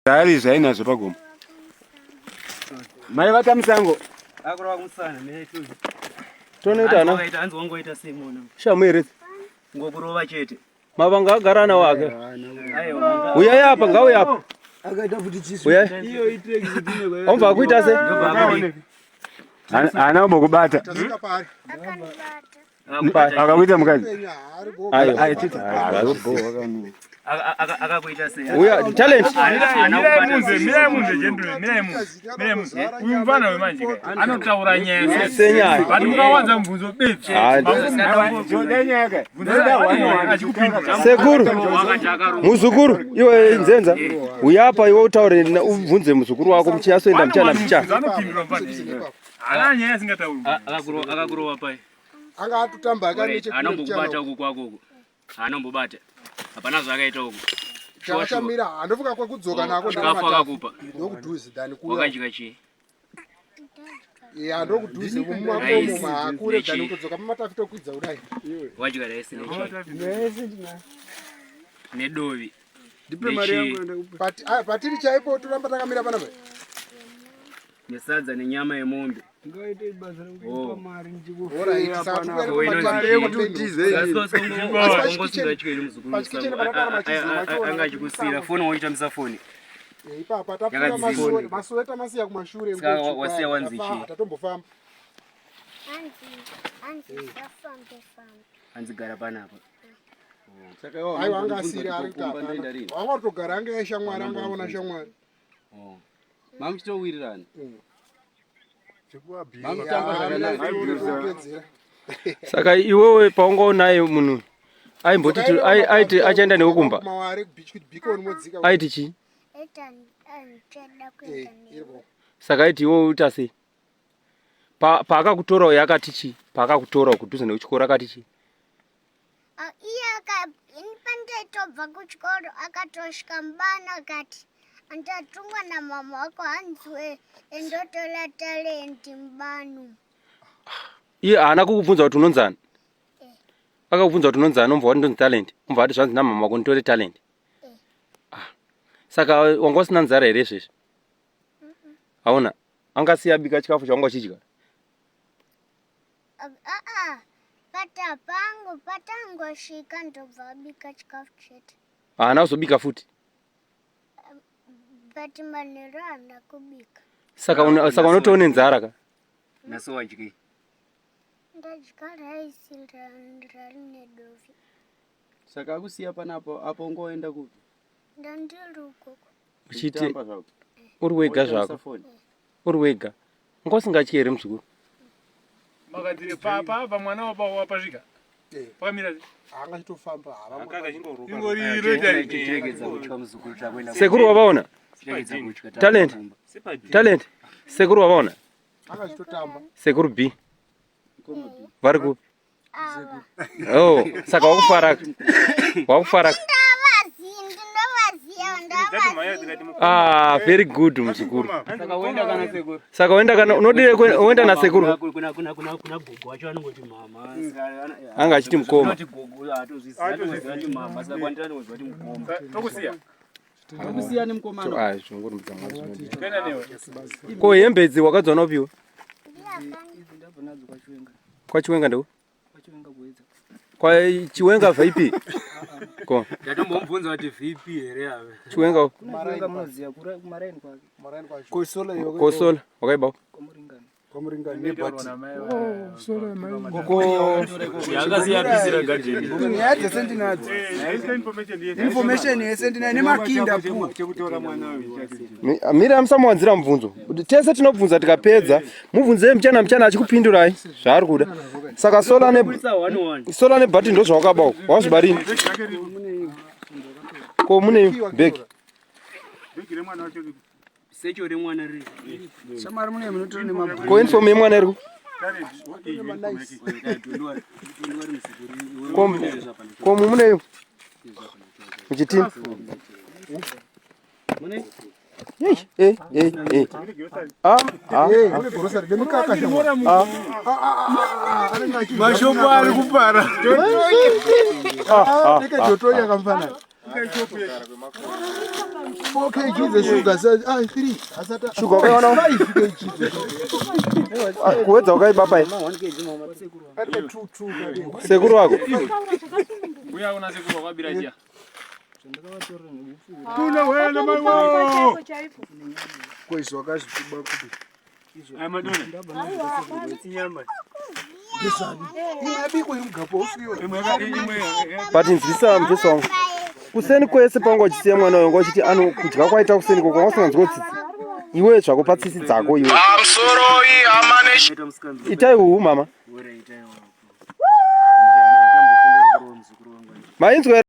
Tayari zaina zopagoma. Mai vata musango. Akura kumusana netuzi. Tonoita na. Anzi wangoita simona. Shamwere. Ngokurova chete. Mavanga agarana wake. Aiwa. Uya yapa ngawe yapa. Akaita kuti chisu. Uya. Iyo itreki zidine kwa. Omva kuita se. Ana mbokubata. Tasika pari. Akakuita mukazi. Ayo. Akakuita se. Uya talent. Mira munze gendwe. Umvana wemanje kai. Anotaura nyaya. Senyaya. Bati mukawanza mvunzo beti. Jodenyeke. Sekuru. Muzukuru iwe nzenza. Uyapa iwe utaure uvunze muzukuru wako mchiasoenda mchana mcha. Ana nyaya singatauri. Akakurova pai. Anga atutamba akaneche anombobata huko kwako huko. Anombobata. Hapana zvakaita huko. Chamira andofuka kwa kudzoka nako ndakafa akakupa. Ndokudhuzi dani kuya. Wakajika chi. Ya ndokudhuzi mumakomo makure dani kudzoka mumatafito kwidza kudai. Wajika raisi nechi. Nese ndina. Nedovi. Ndipe mari yangu patiri chaipo turamba takamira pana pai. Nesadza nenyama yemombe. Ngaite ibasa rekupa mari ndiko. Ora ikisa tukare mari yekututize. Anga chikusira foni woita msafoni. Ipapa tapura masweta masiya kumashure ngo. Wasiya wanzichi. Atatombofamba. Anzi gara panapa. Saka wao anga asiri ari tapa. Wanga kutogara anga yeshamwari anga aona shamwari. Mamuchitowirirana. Saka iwewe paungo naye munhu aimboti aiti achaenda nekukumba aiti chi saka aiti iwewe uita sei paakakutora uyo akati chi paakakutora kudhuze nekuchikoro akati chi iye pandaitobva kuchikoro akatosvika mubana akati andatungwa namama wako hanziwe endotola talenti mubanu. Iye haana kukubvunza kuti unonzana? Akakubvunza kuti unonzana umva wati ndonzi talent? Umva wati zvanzi namama wako nditore talent? Saka wanga usina nzara here izvezvi? Hauna? Angasiya bika chikafu chawanga uchidya? Patangosvika ndobva abika chikafu chete. Haana kuzobika futi? But manero haana kubika. Saka unotoone nzara ka? Naso wajiki. Ndadya raisi rari nedovi. Saka akusiya panapo apo ngoenda kupi? Ndandiri ukoko. Uchiti uri wega zvako? Uri wega? Nga usingatyi here muzukuru? Makadire papa mwana wapasvika. Pakamira anga chitofamba sekuru wavaona? Talent. Sekuru wavaona? anga chitotamba. Sekuru B. Vari kupi? Oh, saka wakufaraka. Ah, very good muzukuru. Saka uenda kana unodire uenda na sekuru. Kuna gogo wacho anongoti mama. Anga achiti mukoma. Tokusiya ni mkomano. Zvongori mudzamazvo. Ko hembedzi wakadzona upiwa? Kwa Chiwenga ndo? Kwa Chiwenga vipi? Ko. Ndatombomubvunza kuti vipi here ave. Chiwenga munoziya kumaraini kwake. Kosola wakaibawo? Komuringana nebati. sola mai. Ko Yakasiya pisira garden. Nyadze sendinadzo. Information yesendina nemakinda pu. Chekutora mwana wewe. Mira musamuwanzira mubvunzo. Tese tinobvunza tikapedza, mubvunze mchana achikupindurai zvaari kuda. Saka sola nebhati ndo zvawakabawo. Wazvibarini? Ko mune bhegi. Bhegi remwana wacho. Secho remwana riri. Shamari mune munotora nemabhuku. Ko uniform yemwana iriku? Ko muneyo? Muchitini? Mashopo ari kupara. Joto yakamfanana. 4 kg zeshuga says 3 asata Shuga wakaona 5 kg kuwedza ukaiba pai ate 2 sekuru wako Uya unasekuru kwa bila jia. Tuna wena mawo. kwezwa kazvikuba kuti Aya madona. Inyama. ingabikwa imugapo usiyo but nzwisa mupesa wangu kuseni kwese pangwachisiya mwana wangu achiti anokudya kwaita kuseni koko wasinganzwa tsitsi iwe zvako patsitsi dzako iwe itai uhu mama mainzwa